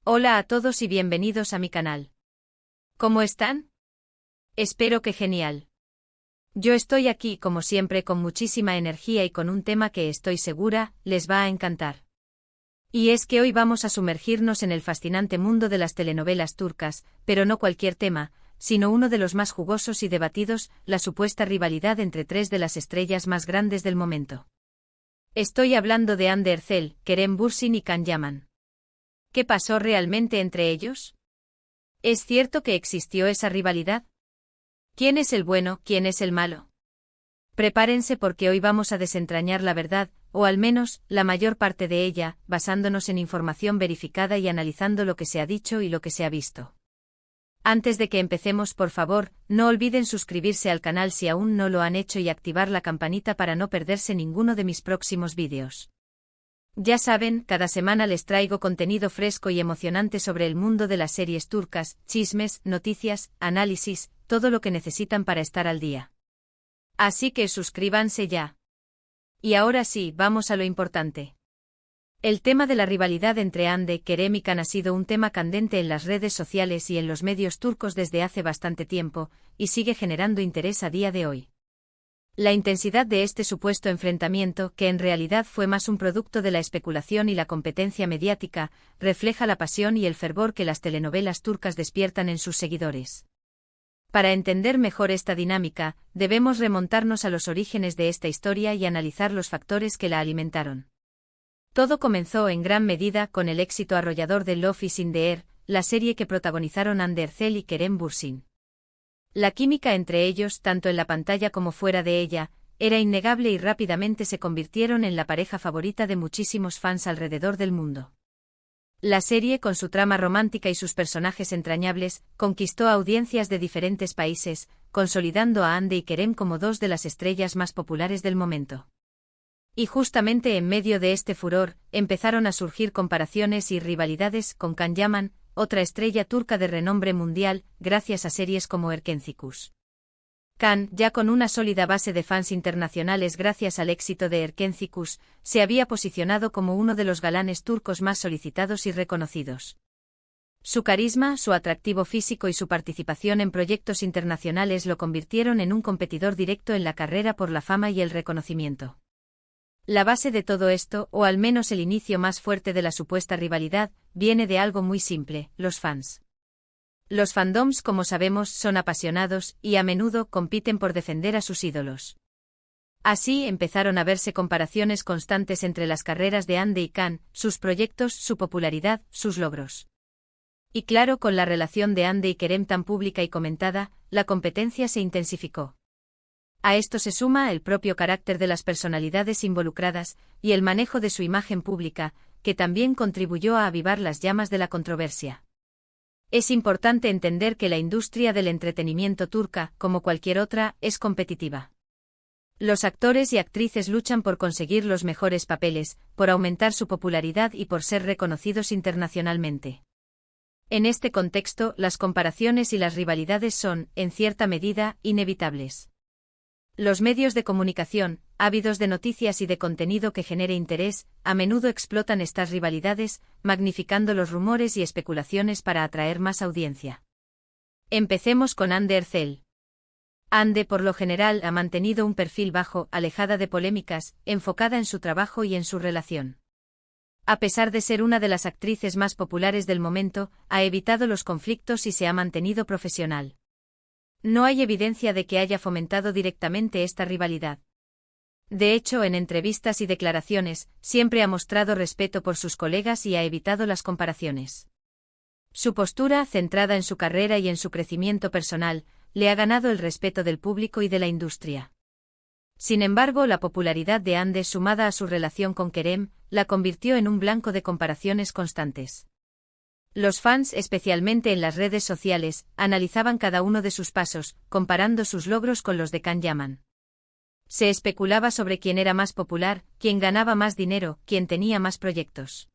Hola a todos y bienvenidos a mi canal. ¿Cómo están? Espero que genial. Yo estoy aquí como siempre con muchísima energía y con un tema que estoy segura les va a encantar. Y es que hoy vamos a sumergirnos en el fascinante mundo de las telenovelas turcas, pero no cualquier tema, sino uno de los más jugosos y debatidos, la supuesta rivalidad entre tres de las estrellas más grandes del momento. Estoy hablando de Hande Erçel, Kerem Bürsin y Can Yaman. ¿Qué pasó realmente entre ellos? ¿Es cierto que existió esa rivalidad? ¿Quién es el bueno, quién es el malo? Prepárense porque hoy vamos a desentrañar la verdad, o al menos, la mayor parte de ella, basándonos en información verificada y analizando lo que se ha dicho y lo que se ha visto. Antes de que empecemos, por favor, no olviden suscribirse al canal si aún no lo han hecho y activar la campanita para no perderse ninguno de mis próximos vídeos. Ya saben, cada semana les traigo contenido fresco y emocionante sobre el mundo de las series turcas, chismes, noticias, análisis, todo lo que necesitan para estar al día. Así que suscríbanse ya. Y ahora sí, vamos a lo importante. El tema de la rivalidad entre Hande, Kerem y Can ha sido un tema candente en las redes sociales y en los medios turcos desde hace bastante tiempo, y sigue generando interés a día de hoy. La intensidad de este supuesto enfrentamiento, que en realidad fue más un producto de la especulación y la competencia mediática, refleja la pasión y el fervor que las telenovelas turcas despiertan en sus seguidores. Para entender mejor esta dinámica, debemos remontarnos a los orígenes de esta historia y analizar los factores que la alimentaron. Todo comenzó en gran medida con el éxito arrollador de Love is in the Air, la serie que protagonizaron Hande Erçel y Kerem Bürsin. La química entre ellos, tanto en la pantalla como fuera de ella, era innegable y rápidamente se convirtieron en la pareja favorita de muchísimos fans alrededor del mundo. La serie, con su trama romántica y sus personajes entrañables, conquistó a audiencias de diferentes países, consolidando a Hande y Kerem como dos de las estrellas más populares del momento. Y justamente en medio de este furor, empezaron a surgir comparaciones y rivalidades con Can Yaman, otra estrella turca de renombre mundial, gracias a series como Erkencikus. Can, ya con una sólida base de fans internacionales gracias al éxito de Erkencikus, se había posicionado como uno de los galanes turcos más solicitados y reconocidos. Su carisma, su atractivo físico y su participación en proyectos internacionales lo convirtieron en un competidor directo en la carrera por la fama y el reconocimiento. La base de todo esto, o al menos el inicio más fuerte de la supuesta rivalidad, viene de algo muy simple: los fans. Los fandoms, como sabemos, son apasionados y a menudo compiten por defender a sus ídolos. Así empezaron a verse comparaciones constantes entre las carreras de Hande y Can, sus proyectos, su popularidad, sus logros. Y claro, con la relación de Hande y Kerem tan pública y comentada, la competencia se intensificó. A esto se suma el propio carácter de las personalidades involucradas y el manejo de su imagen pública, que también contribuyó a avivar las llamas de la controversia. Es importante entender que la industria del entretenimiento turca, como cualquier otra, es competitiva. Los actores y actrices luchan por conseguir los mejores papeles, por aumentar su popularidad y por ser reconocidos internacionalmente. En este contexto, las comparaciones y las rivalidades son, en cierta medida, inevitables. Los medios de comunicación, ávidos de noticias y de contenido que genere interés, a menudo explotan estas rivalidades, magnificando los rumores y especulaciones para atraer más audiencia. Empecemos con Hande Erçel. Hande, por lo general, ha mantenido un perfil bajo, alejada de polémicas, enfocada en su trabajo y en su relación. A pesar de ser una de las actrices más populares del momento, ha evitado los conflictos y se ha mantenido profesional. No hay evidencia de que haya fomentado directamente esta rivalidad. De hecho, en entrevistas y declaraciones, siempre ha mostrado respeto por sus colegas y ha evitado las comparaciones. Su postura, centrada en su carrera y en su crecimiento personal, le ha ganado el respeto del público y de la industria. Sin embargo, la popularidad de Hande, sumada a su relación con Kerem, la convirtió en un blanco de comparaciones constantes. Los fans, especialmente en las redes sociales, analizaban cada uno de sus pasos, comparando sus logros con los de Can Yaman. Se especulaba sobre quién era más popular, quién ganaba más dinero, quién tenía más proyectos.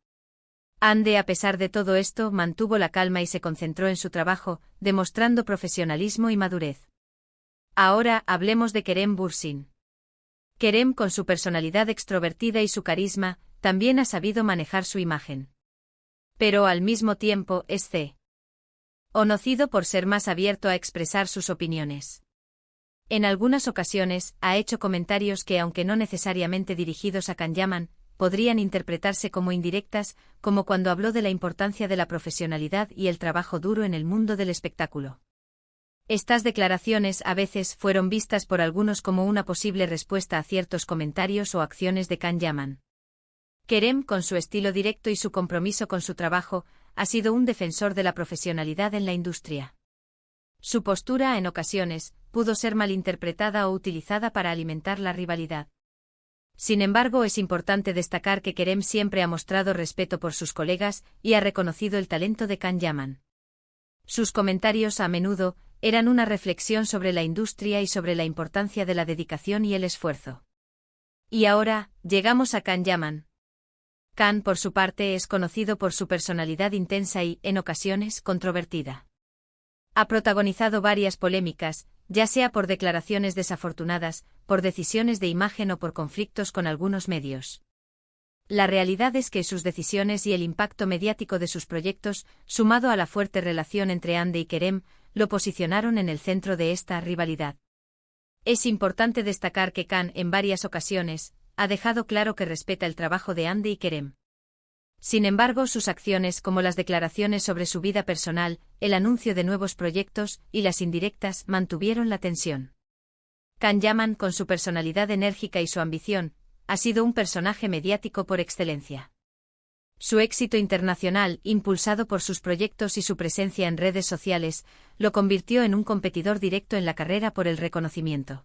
Hande, a pesar de todo esto, mantuvo la calma y se concentró en su trabajo, demostrando profesionalismo y madurez. Ahora, hablemos de Kerem Bürsin. Kerem, con su personalidad extrovertida y su carisma, también ha sabido manejar su imagen. Pero al mismo tiempo es conocido por ser más abierto a expresar sus opiniones. En algunas ocasiones, ha hecho comentarios que, aunque no necesariamente dirigidos a Can Yaman, podrían interpretarse como indirectas, como cuando habló de la importancia de la profesionalidad y el trabajo duro en el mundo del espectáculo. Estas declaraciones a veces fueron vistas por algunos como una posible respuesta a ciertos comentarios o acciones de Can Yaman. Kerem, con su estilo directo y su compromiso con su trabajo, ha sido un defensor de la profesionalidad en la industria. Su postura, en ocasiones, pudo ser malinterpretada o utilizada para alimentar la rivalidad. Sin embargo, es importante destacar que Kerem siempre ha mostrado respeto por sus colegas y ha reconocido el talento de Can Yaman. Sus comentarios a menudo eran una reflexión sobre la industria y sobre la importancia de la dedicación y el esfuerzo. Y ahora, llegamos a Can Yaman. Can, por su parte, es conocido por su personalidad intensa y, en ocasiones, controvertida. Ha protagonizado varias polémicas, ya sea por declaraciones desafortunadas, por decisiones de imagen o por conflictos con algunos medios. La realidad es que sus decisiones y el impacto mediático de sus proyectos, sumado a la fuerte relación entre Hande y Kerem, lo posicionaron en el centro de esta rivalidad. Es importante destacar que Can, en varias ocasiones, ha dejado claro que respeta el trabajo de Hande y Kerem. Sin embargo, sus acciones, como las declaraciones sobre su vida personal, el anuncio de nuevos proyectos y las indirectas, mantuvieron la tensión. Can Yaman, con su personalidad enérgica y su ambición, ha sido un personaje mediático por excelencia. Su éxito internacional, impulsado por sus proyectos y su presencia en redes sociales, lo convirtió en un competidor directo en la carrera por el reconocimiento.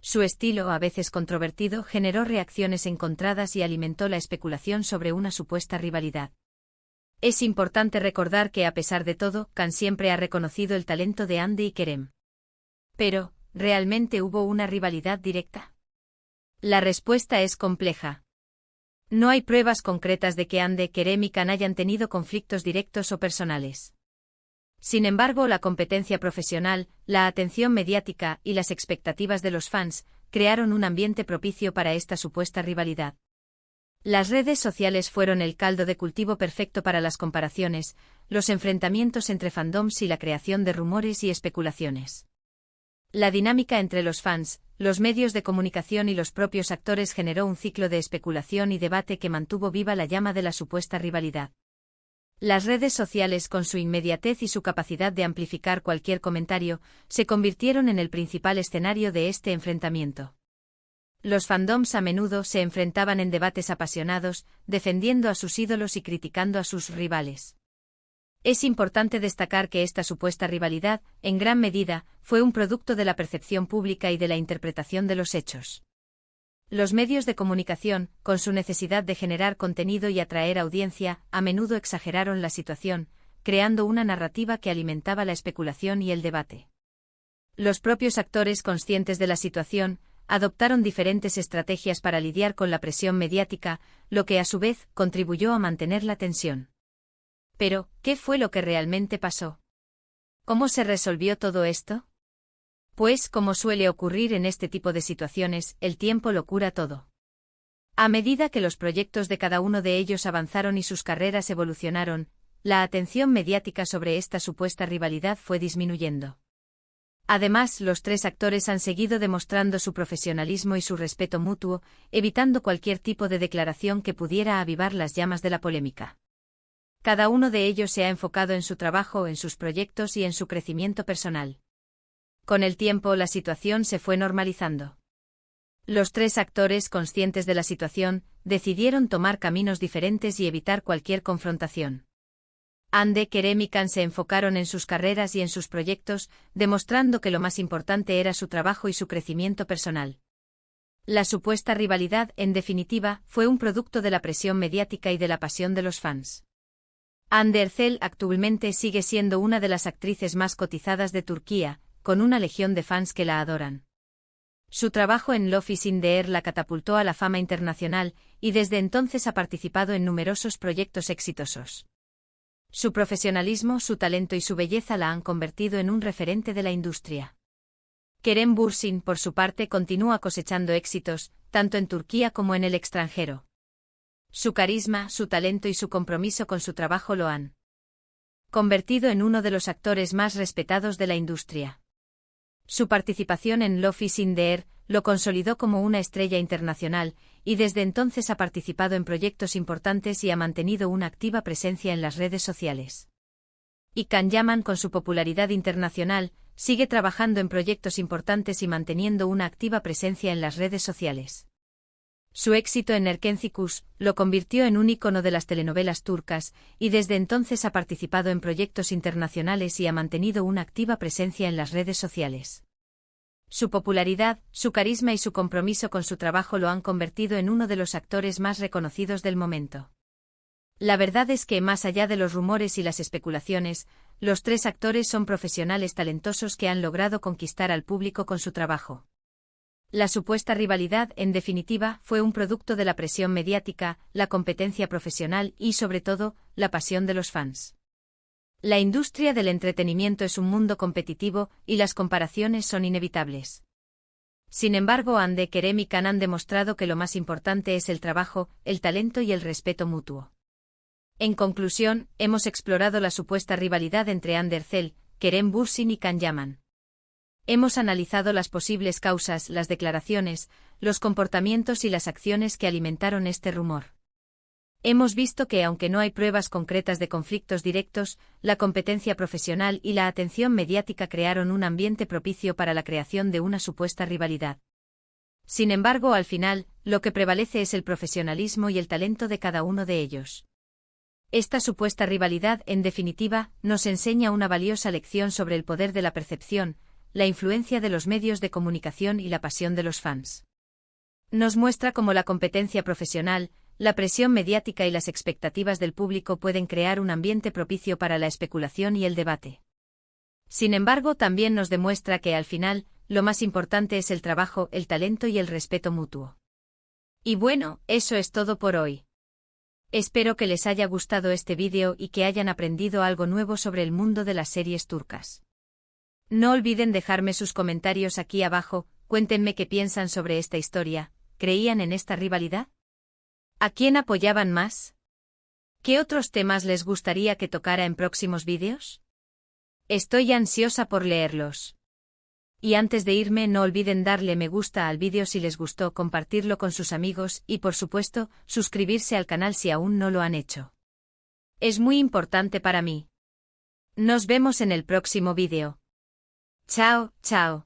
Su estilo, a veces controvertido, generó reacciones encontradas y alimentó la especulación sobre una supuesta rivalidad. Es importante recordar que, a pesar de todo, Can siempre ha reconocido el talento de Hande y Kerem. Pero, ¿realmente hubo una rivalidad directa? La respuesta es compleja. No hay pruebas concretas de que Hande, Kerem y Can hayan tenido conflictos directos o personales. Sin embargo, la competencia profesional, la atención mediática y las expectativas de los fans crearon un ambiente propicio para esta supuesta rivalidad. Las redes sociales fueron el caldo de cultivo perfecto para las comparaciones, los enfrentamientos entre fandoms y la creación de rumores y especulaciones. La dinámica entre los fans, los medios de comunicación y los propios actores generó un ciclo de especulación y debate que mantuvo viva la llama de la supuesta rivalidad. Las redes sociales, con su inmediatez y su capacidad de amplificar cualquier comentario, se convirtieron en el principal escenario de este enfrentamiento. Los fandoms a menudo se enfrentaban en debates apasionados, defendiendo a sus ídolos y criticando a sus rivales. Es importante destacar que esta supuesta rivalidad, en gran medida, fue un producto de la percepción pública y de la interpretación de los hechos. Los medios de comunicación, con su necesidad de generar contenido y atraer audiencia, a menudo exageraron la situación, creando una narrativa que alimentaba la especulación y el debate. Los propios actores, conscientes de la situación, adoptaron diferentes estrategias para lidiar con la presión mediática, lo que a su vez contribuyó a mantener la tensión. Pero, ¿qué fue lo que realmente pasó? ¿Cómo se resolvió todo esto? Pues, como suele ocurrir en este tipo de situaciones, el tiempo lo cura todo. A medida que los proyectos de cada uno de ellos avanzaron y sus carreras evolucionaron, la atención mediática sobre esta supuesta rivalidad fue disminuyendo. Además, los tres actores han seguido demostrando su profesionalismo y su respeto mutuo, evitando cualquier tipo de declaración que pudiera avivar las llamas de la polémica. Cada uno de ellos se ha enfocado en su trabajo, en sus proyectos y en su crecimiento personal. Con el tiempo, la situación se fue normalizando. Los tres actores, conscientes de la situación, decidieron tomar caminos diferentes y evitar cualquier confrontación. Hande, Kerem y Can se enfocaron en sus carreras y en sus proyectos, demostrando que lo más importante era su trabajo y su crecimiento personal. La supuesta rivalidad, en definitiva, fue un producto de la presión mediática y de la pasión de los fans. Hande Erçel actualmente sigue siendo una de las actrices más cotizadas de Turquía, con una legión de fans que la adoran. Su trabajo en Love is in the Air la catapultó a la fama internacional, y desde entonces ha participado en numerosos proyectos exitosos. Su profesionalismo, su talento y su belleza la han convertido en un referente de la industria. Kerem Bürsin, por su parte, continúa cosechando éxitos, tanto en Turquía como en el extranjero. Su carisma, su talento y su compromiso con su trabajo lo han convertido en uno de los actores más respetados de la industria. Su participación en Love is in the Air lo consolidó como una estrella internacional, y desde entonces ha participado en proyectos importantes y ha mantenido una activa presencia en las redes sociales. Y Can Yaman, con su popularidad internacional, sigue trabajando en proyectos importantes y manteniendo una activa presencia en las redes sociales. Su éxito en Erkenci Kuş lo convirtió en un ícono de las telenovelas turcas, y desde entonces ha participado en proyectos internacionales y ha mantenido una activa presencia en las redes sociales. Su popularidad, su carisma y su compromiso con su trabajo lo han convertido en uno de los actores más reconocidos del momento. La verdad es que, más allá de los rumores y las especulaciones, los tres actores son profesionales talentosos que han logrado conquistar al público con su trabajo. La supuesta rivalidad, en definitiva, fue un producto de la presión mediática, la competencia profesional y, sobre todo, la pasión de los fans. La industria del entretenimiento es un mundo competitivo y las comparaciones son inevitables. Sin embargo, Hande Kerem y Can han demostrado que lo más importante es el trabajo, el talento y el respeto mutuo. En conclusión, hemos explorado la supuesta rivalidad entre Hande Erçel, Kerem Bürsin y Can Yaman. Hemos analizado las posibles causas, las declaraciones, los comportamientos y las acciones que alimentaron este rumor. Hemos visto que, aunque no hay pruebas concretas de conflictos directos, la competencia profesional y la atención mediática crearon un ambiente propicio para la creación de una supuesta rivalidad. Sin embargo, al final, lo que prevalece es el profesionalismo y el talento de cada uno de ellos. Esta supuesta rivalidad, en definitiva, nos enseña una valiosa lección sobre el poder de la percepción, la influencia de los medios de comunicación y la pasión de los fans. Nos muestra cómo la competencia profesional, la presión mediática y las expectativas del público pueden crear un ambiente propicio para la especulación y el debate. Sin embargo, también nos demuestra que, al final, lo más importante es el trabajo, el talento y el respeto mutuo. Y bueno, eso es todo por hoy. Espero que les haya gustado este vídeo y que hayan aprendido algo nuevo sobre el mundo de las series turcas. No olviden dejarme sus comentarios aquí abajo, cuéntenme qué piensan sobre esta historia, ¿creían en esta rivalidad? ¿A quién apoyaban más? ¿Qué otros temas les gustaría que tocara en próximos vídeos? Estoy ansiosa por leerlos. Y antes de irme, no olviden darle me gusta al vídeo si les gustó, compartirlo con sus amigos y, por supuesto, suscribirse al canal si aún no lo han hecho. Es muy importante para mí. Nos vemos en el próximo vídeo. Chao, chao.